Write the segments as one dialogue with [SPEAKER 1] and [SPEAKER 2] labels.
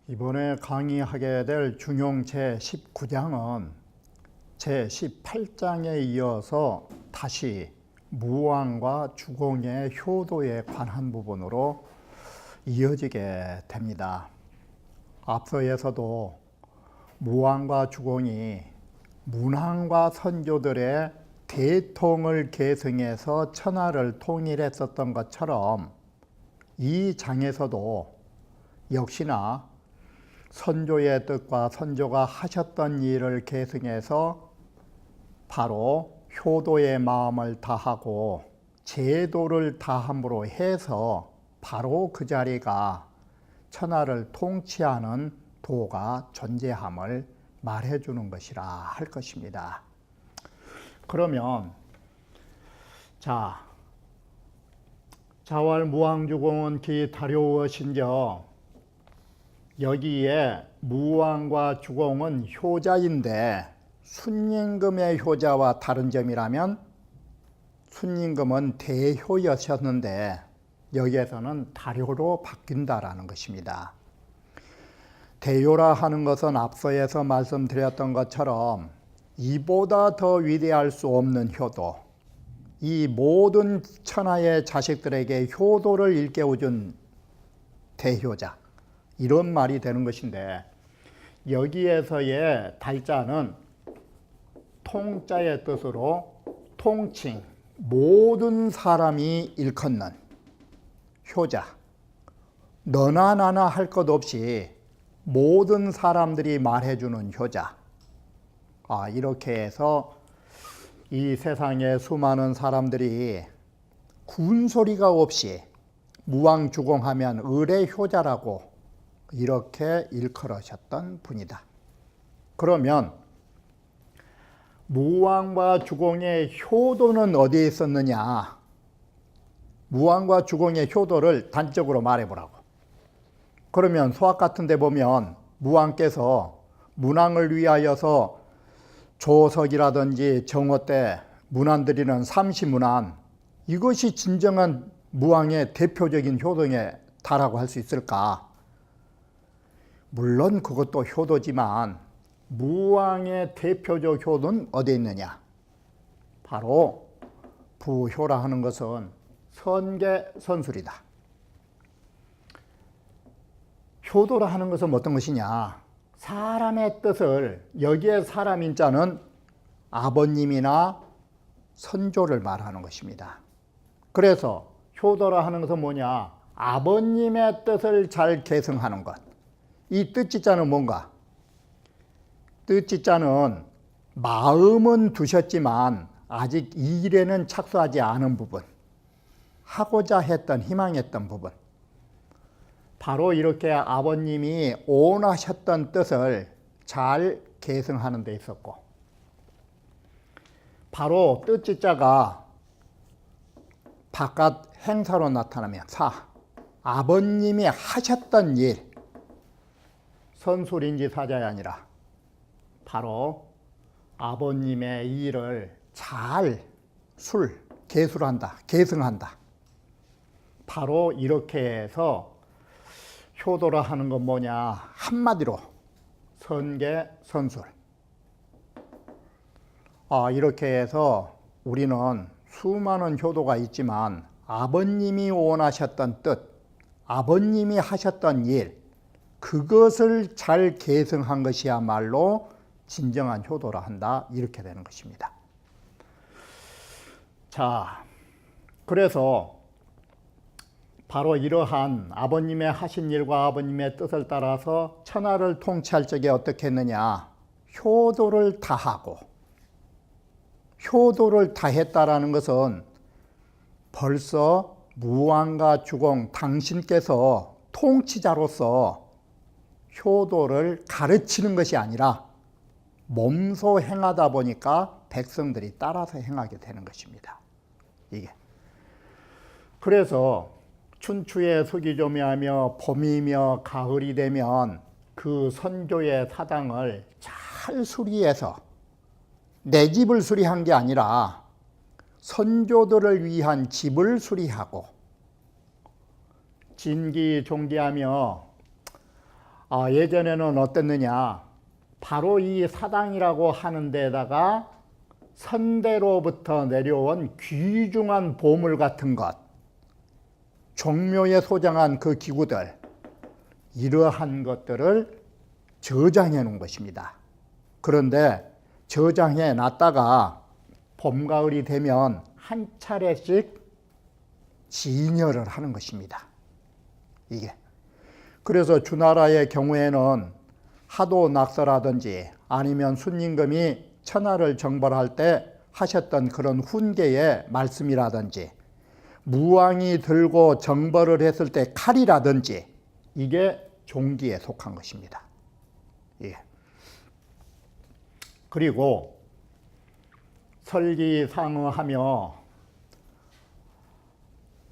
[SPEAKER 1] 이번에 강의하게 될 중용 제19장은 제18장에 이어서 다시 무왕과 주공의 효도에 관한 부분으로 이어지게 됩니다. 앞서에서도 무왕과 주공이 문왕과 선조들의 대통을 계승해서 천하를 통일했었던 것처럼 이 장에서도 역시나 선조의 뜻과 선조가 하셨던 일을 계승해서 바로 효도의 마음을 다하고 제도를 다함으로 해서 바로 그 자리가 천하를 통치하는 도가 존재함을 말해주는 것이라 할 것입니다. 그러면 자왈무왕주공은 기 다려우신저, 여기에 무왕과 주공은 효자인데 순임금의 효자와 다른 점이라면 순임금은 대효였었는데 여기에서는 다료로 바뀐다라는 것입니다. 대효라 하는 것은 앞서에서 말씀드렸던 것처럼 이보다 더 위대할 수 없는 효도, 이 모든 천하의 자식들에게 효도를 일깨워준 대효자, 이런 말이 되는 것인데, 여기에서의 달자는 통자의 뜻으로 통칭, 모든 사람이 일컫는 효자, 너나 나나 할 것 없이 모든 사람들이 말해주는 효자. 이렇게 해서 이 세상의 수많은 사람들이 군소리가 없이 무왕주공하면 을의 효자라고 이렇게 일컬으셨던 분이다. 그러면 무왕과 주공의 효도는 어디에 있었느냐? 무왕과 주공의 효도를 단적으로 말해보라고. 그러면 소학 같은 데 보면 무왕께서 문왕을 위하여서 조석이라든지 정오 때 문안 드리는 삼시문안, 이것이 진정한 무왕의 대표적인 효도에 다라고 할 수 있을까? 물론 그것도 효도지만 무왕의 대표적 효도는 어디에 있느냐? 바로 부효라 하는 것은 선계선술이다. 효도라 하는 것은 어떤 것이냐? 사람의 뜻을, 여기에 사람 인자는 아버님이나 선조를 말하는 것입니다. 그래서 효도라 하는 것은 뭐냐? 아버님의 뜻을 잘 계승하는 것. 이 뜻지자는 뭔가? 뜻지자는 마음은 두셨지만 아직 이 일에는 착수하지 않은 부분, 하고자 했던, 희망했던 부분, 바로 이렇게 아버님이 원하셨던 뜻을 잘 계승하는 데 있었고, 바로 뜻지자가 바깥 행사로 나타나면 아버님이 하셨던 일, 선술인지 사자가 아니라 바로 아버님의 일을 잘 계술한다, 계승한다. 바로 이렇게 해서 효도라 하는 건 뭐냐? 한마디로 선계선술. 이렇게 해서 우리는 수많은 효도가 있지만 아버님이 원하셨던 뜻, 아버님이 하셨던 일, 그것을 잘 계승한 것이야말로 진정한 효도라 한다, 이렇게 되는 것입니다. 그래서 바로 이러한 아버님의 하신 일과 아버님의 뜻을 따라서 천하를 통치할 적에 어떻게 했느냐? 효도를 다하고, 효도를 다했다라는 것은 벌써 무왕과 주공, 당신께서 통치자로서 효도를 가르치는 것이 아니라 몸소 행하다 보니까 백성들이 따라서 행하게 되는 것입니다. 이게. 그래서 춘추의 서기조매하며 봄이며 가을이 되면 그 선조의 사당을 잘 수리해서 내 집을 수리한 게 아니라 선조들을 위한 집을 수리하고 진기종기하며 예전에는 어땠느냐, 바로 이 사당이라고 하는 데다가 선대로부터 내려온 귀중한 보물 같은 것, 종묘에 소장한 그 기구들, 이러한 것들을 저장해 놓은 것입니다. 그런데 저장해 놨다가 봄, 가을이 되면 한 차례씩 진열을 하는 것입니다. 이게. 그래서 주나라의 경우에는 하도 낙서라든지 아니면 순임금이 천하를 정벌할 때 하셨던 그런 훈계의 말씀이라든지 무왕이 들고 정벌을 했을 때 칼이라든지 이게 종기에 속한 것입니다. 예. 그리고 설기상의하며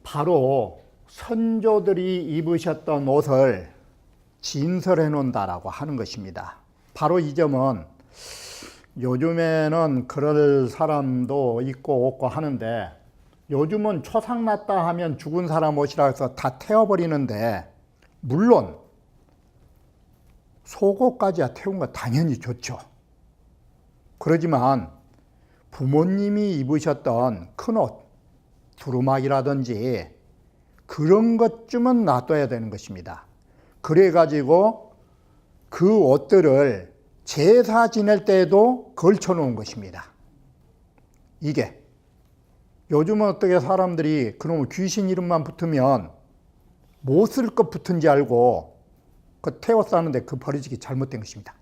[SPEAKER 1] 바로 선조들이 입으셨던 옷을 진설해 놓는다라고 하는 것입니다. 바로 이 점은 요즘에는 그럴 사람도 있고 없고 하는데, 요즘은 초상났다 하면 죽은 사람 옷이라 해서 다 태워버리는데, 물론 속옷까지 태운 거 당연히 좋죠. 그러지만 부모님이 입으셨던 큰 옷, 두루마기라든지 그런 것쯤은 놔둬야 되는 것입니다. 그래가지고 그 옷들을 제사 지낼 때에도 걸쳐 놓은 것입니다. 이게 요즘은 어떻게 사람들이 그놈 귀신 이름만 붙으면 못 쓸 것 붙은지 알고 그 태워 싸는데 그 버리지기 잘못된 것입니다.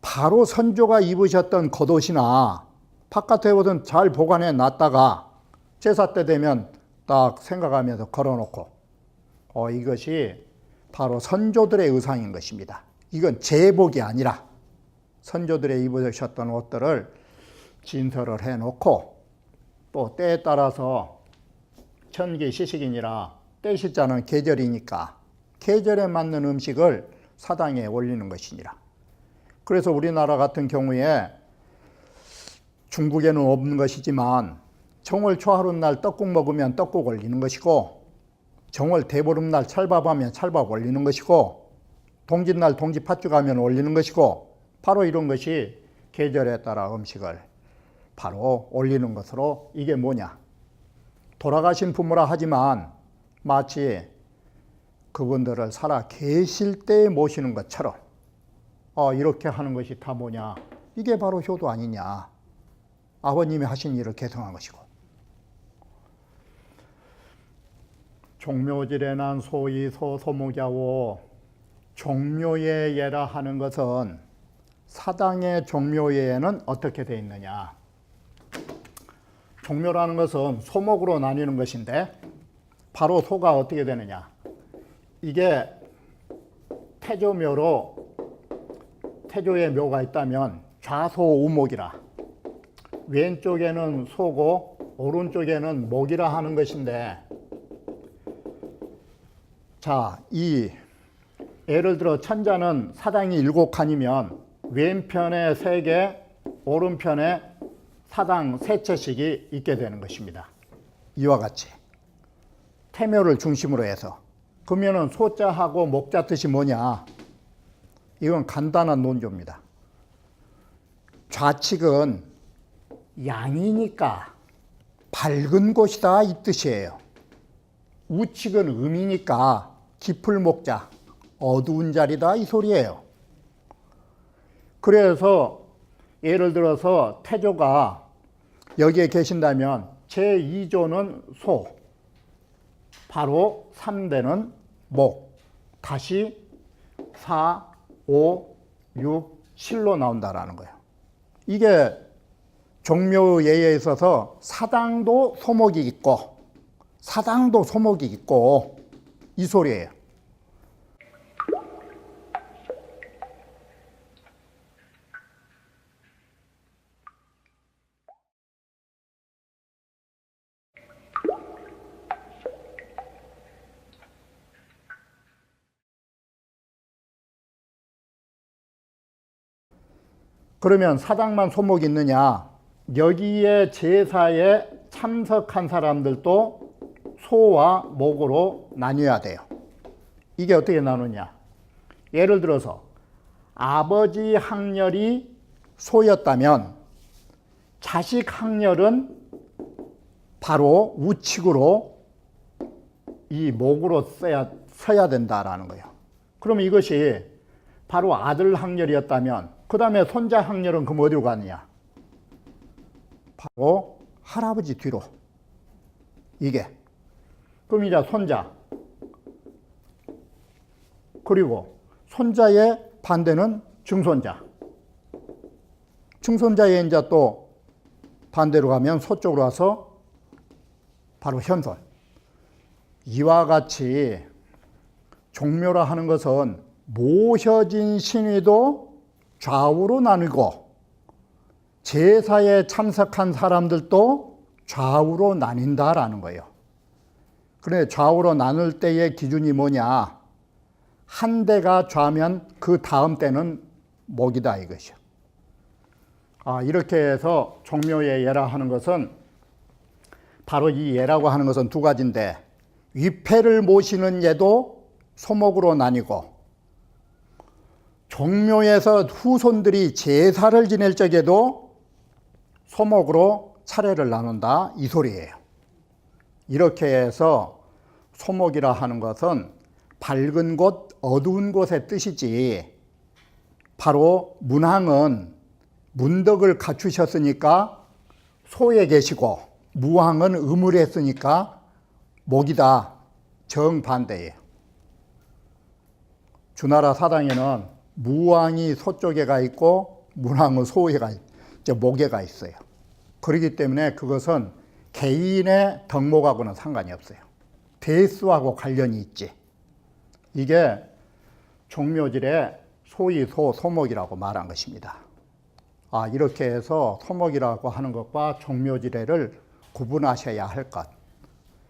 [SPEAKER 1] 바로 선조가 입으셨던 겉옷이나 바깥의 옷은 잘 보관해 놨다가 제사 때 되면 딱 생각하면서 걸어놓고 이것이 바로 선조들의 의상인 것입니다. 이건 제복이 아니라 선조들의 입으셨던 옷들을 진설을 해놓고, 또 때에 따라서 천기 시식이니라 때시자는 계절이니까 계절에 맞는 음식을 사당에 올리는 것이니라. 그래서 우리나라 같은 경우에 중국에는 없는 것이지만 정월 초하룻날 떡국 먹으면 떡국 올리는 것이고, 정월 대보름날 찰밥하면 찰밥 올리는 것이고, 동짓날 동지 팥죽 하면 올리는 것이고, 바로 이런 것이 계절에 따라 음식을 바로 올리는 것으로, 이게 뭐냐, 돌아가신 부모라 하지만 마치 그분들을 살아 계실 때 모시는 것처럼 이렇게 하는 것이 다 뭐냐, 이게 바로 효도 아니냐. 아버님이 하신 일을 계승한 것이고. 종묘질에 난 소이 소소목야오, 종묘의 예라 하는 것은 사당의 종묘예에는 어떻게 되어 있느냐. 종묘라는 것은 소목으로 나뉘는 것인데, 바로 소가 어떻게 되느냐, 이게 태조묘로, 태조의 묘가 있다면 좌소우목이라, 왼쪽에는 소고 오른쪽에는 목이라 하는 것인데, 자, 이 예를 들어 천자는 사당이 7칸이면 왼편에 3개, 오른편에 사당 3채씩이 있게 되는 것입니다. 이와 같이 태묘를 중심으로 해서. 그러면은 소자하고 목자 뜻이 뭐냐, 이건 간단한 논조입니다. 좌측은 양이니까 밝은 곳이다 이 뜻이에요. 우측은 음이니까 깊을 목자, 어두운 자리다 이 소리예요. 그래서 예를 들어서 태조가 여기에 계신다면 제2조는 소, 바로 3대는 목, 다시 4, 5, 6, 7로 나온다라는 거예요. 이게 종묘예에 있어서 사당도 소목이 있고 사당도 소목이 있고 이 소리예요. 그러면 사당만 소목이 있느냐? 여기에 제사에 참석한 사람들도 소와 목으로 나뉘어야 돼요. 이게 어떻게 나누냐? 예를 들어서 아버지 학렬이 소였다면 자식 학렬은 바로 우측으로 이 목으로 서야 된다라는 거예요. 그러면 이것이 바로 아들 학렬이었다면 그 다음에 손자 학렬은 그럼 어디로 가느냐? 바로 할아버지 뒤로. 이게. 그럼 이제 손자. 그리고 손자의 반대는 증손자. 증손자의 이제 또 반대로 가면 서쪽으로 와서 바로 현손. 이와 같이 종묘라 하는 것은 모셔진 신위도 좌우로 나누고 제사에 참석한 사람들도 좌우로 나뉜다라는 거예요. 그런데 좌우로 나눌 때의 기준이 뭐냐? 한 대가 좌면 그 다음 대는 목이다 이것이요. 이렇게 해서 종묘의 예라 하는 것은 바로 이 예라고 하는 것은 두 가지인데 위패를 모시는 예도 소목으로 나뉘고 종묘에서 후손들이 제사를 지낼 적에도 소목으로 차례를 나눈다 이 소리예요. 이렇게 해서 소목이라 하는 것은 밝은 곳, 어두운 곳의 뜻이지 바로 문왕은 문덕을 갖추셨으니까 소에 계시고 무왕은 음을 했으니까 목이다 정반대예요. 주나라 사당에는 무왕이 소쪽에 가 있고 문왕은 목에 가 있어요. 그렇기 때문에 그것은 개인의 덕목하고는 상관이 없어요. 대수하고 관련이 있지. 이게 종묘질의 소위 소목이라고 말한 것입니다. 이렇게 해서 소목이라고 하는 것과 종묘질회를 구분하셔야 할 것.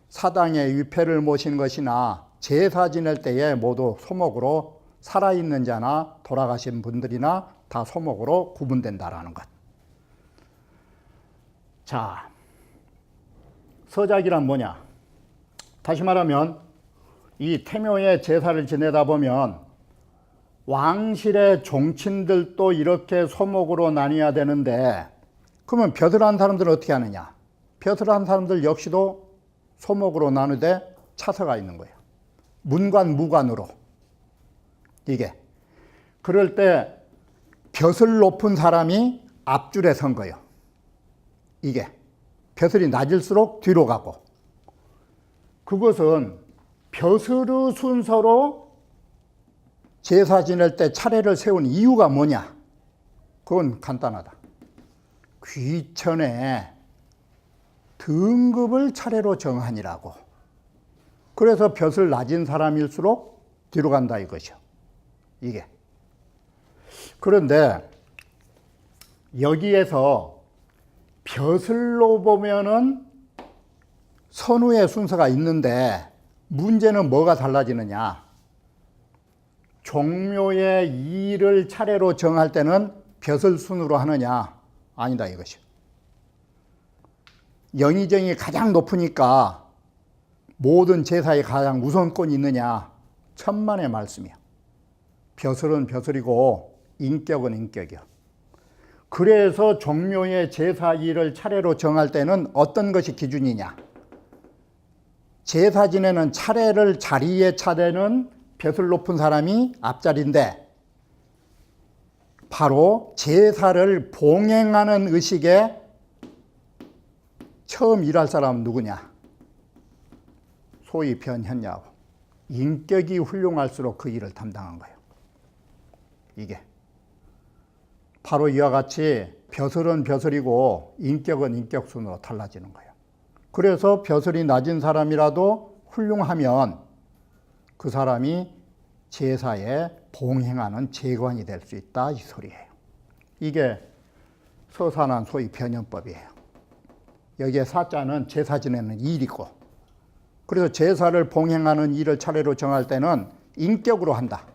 [SPEAKER 1] 사당에 위패를 모신 것이나 제사 지낼 때에 모두 소목으로 살아있는 자나 돌아가신 분들이나 다 소목으로 구분된다라는 것. 자, 서작이란 뭐냐? 다시 말하면 이 태묘의 제사를 지내다 보면 왕실의 종친들도 이렇게 소목으로 나뉘어야 되는데 그러면 벼슬한 사람들은 어떻게 하느냐? 벼슬한 사람들 역시도 소목으로 나누되 차서가 있는 거예요. 문관, 무관으로. 이게. 그럴 때 벼슬 높은 사람이 앞줄에 선 거예요. 이게. 벼슬이 낮을수록 뒤로 가고. 그것은 벼슬의 순서로 제사 지낼 때 차례를 세운 이유가 뭐냐? 그건 간단하다. 귀천에 등급을 차례로 정하니라고. 그래서 벼슬 낮은 사람일수록 뒤로 간다 이것이요. 이게. 그런데 여기에서 벼슬로 보면은 선우의 순서가 있는데 문제는 뭐가 달라지느냐? 종묘의 일을 차례로 정할 때는 벼슬 순으로 하느냐? 아니다 이것이요. 영의정이 가장 높으니까 모든 제사에 가장 우선권이 있느냐? 천만의 말씀이야. 벼슬은 벼슬이고 인격은 인격이야. 그래서 종묘의 제사 일을 차례로 정할 때는 어떤 것이 기준이냐? 제사 지내는 차례를 자리에 차례는 벼슬 높은 사람이 앞자리인데 바로 제사를 봉행하는 의식에 처음 일할 사람은 누구냐? 소위 변현야고. 인격이 훌륭할수록 그 일을 담당한 거예요. 이게. 바로 이와 같이 벼슬은 벼슬이고 인격은 인격순으로 달라지는 거예요. 그래서 벼슬이 낮은 사람이라도 훌륭하면 그 사람이 제사에 봉행하는 제관이 될 수 있다 이 소리예요. 이게 서산한 소위 변현법이에요. 여기에 사자는 제사 지내는 일이고 그래서 제사를 봉행하는 일을 차례로 정할 때는 인격으로 한다.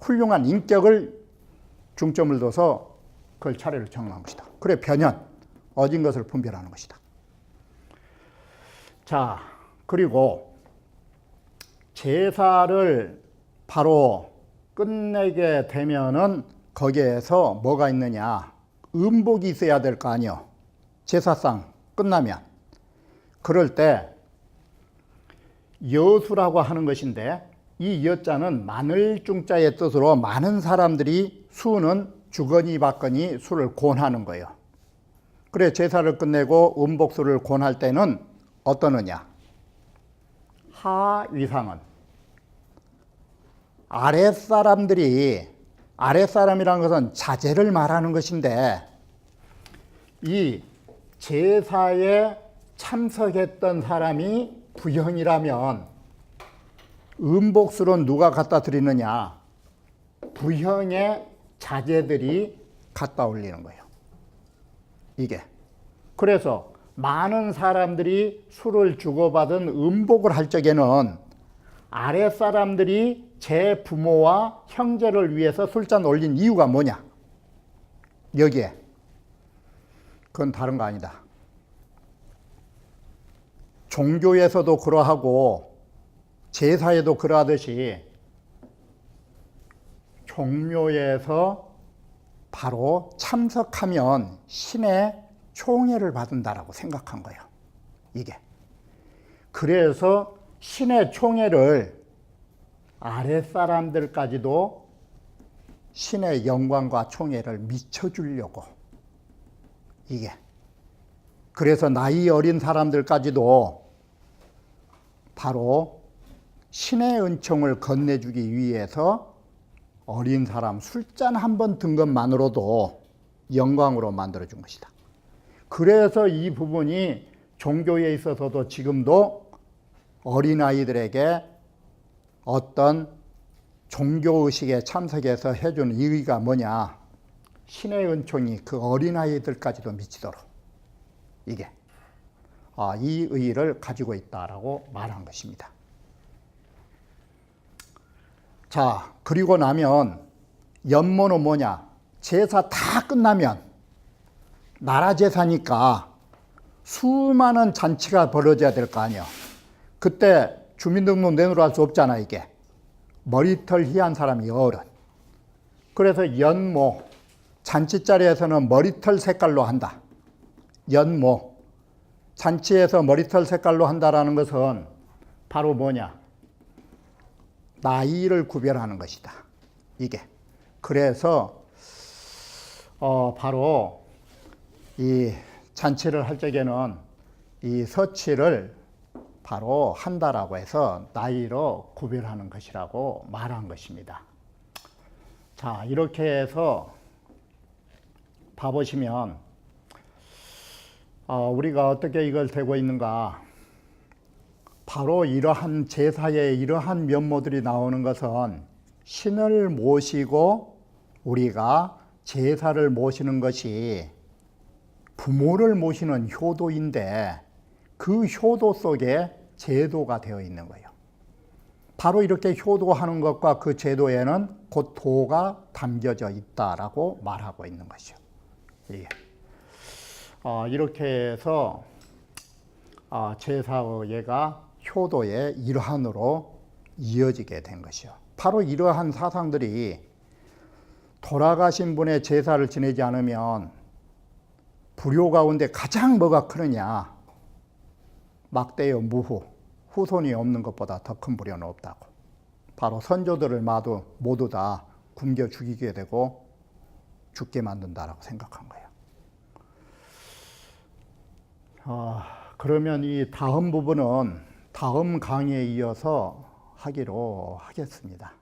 [SPEAKER 1] 훌륭한 인격을 중점을 둬서 그걸 차례를 정한 것이다. 그래 변현, 어진 것을 분별하는 것이다. 자, 그리고 제사를 바로 끝내게 되면은 거기에서 뭐가 있느냐, 음복이 있어야 될 거 아니요. 제사상 끝나면. 그럴 때 여수라고 하는 것인데, 이 여자는 마늘중자의 뜻으로 많은 사람들이 수는 주거니 받거니 수를 권하는 거예요. 그래 제사를 끝내고 음복수를 권할 때는 어떠느냐, 하위상은 아랫사람들이, 아랫사람이라는 것은 자제를 말하는 것인데, 이 제사에 참석했던 사람이 부형이라면 음복수는 누가 갖다 드리느냐, 부형의 자제들이 갖다 올리는 거예요. 이게. 그래서 많은 사람들이 술을 주고받은 음복을 할 적에는 아랫사람들이 제 부모와 형제를 위해서 술잔 올린 이유가 뭐냐, 여기에. 그건 다른 거 아니다. 종교에서도 그러하고 제사에도 그러하듯이 종묘에서 바로 참석하면 신의 총애를 받는다라고 생각한 거예요. 이게. 그래서 신의 총애를 아랫사람들까지도 신의 영광과 총애를 미쳐주려고, 이게. 그래서 나이 어린 사람들까지도 바로 신의 은총을 건네주기 위해서 어린 사람 술잔 한 번 든 것만으로도 영광으로 만들어준 것이다. 그래서 이 부분이 종교에 있어서도 지금도 어린아이들에게 어떤 종교의식에 참석해서 해준 의의가 뭐냐, 신의 은총이 그 어린아이들까지도 미치도록, 이게 이 의의를 가지고 있다라고 말한 것입니다. 자, 그리고 나면 연모는 뭐냐, 제사 다 끝나면 나라 제사니까 수많은 잔치가 벌어져야 될 거 아니에요. 그때 주민등록 내놓으러 할 수 없잖아. 이게 머리털 희한 사람이 어른. 그래서 연모, 잔치자리에서는 머리털 색깔로 한다. 연모, 잔치에서 머리털 색깔로 한다라는 것은 바로 뭐냐, 나이를 구별하는 것이다. 이게. 그래서 바로 이 잔치를 할 적에는 이 서치를 바로 한다라고 해서 나이로 구별하는 것이라고 말한 것입니다. 자, 이렇게 해서 봐보시면 우리가 어떻게 이걸 되고 있는가, 바로 이러한 제사에 이러한 면모들이 나오는 것은 신을 모시고 우리가 제사를 모시는 것이 부모를 모시는 효도인데, 그 효도 속에 제도가 되어 있는 거예요. 바로 이렇게 효도하는 것과 그 제도에는 곧 도가 담겨져 있다라고 말하고 있는 것이죠. 예. 이렇게 해서 제사의례가 효도의 일환으로 이어지게 된 것이요. 바로 이러한 사상들이 돌아가신 분의 제사를 지내지 않으면 불효 가운데 가장 뭐가 크느냐, 막대여 무후, 후손이 없는 것보다 더 큰 불효는 없다고. 바로 선조들을 모두 다 굶겨 죽이게 되고 죽게 만든다라고 생각한 거예요. 그러면 이 다음 부분은 다음 강의에 이어서 하기로 하겠습니다.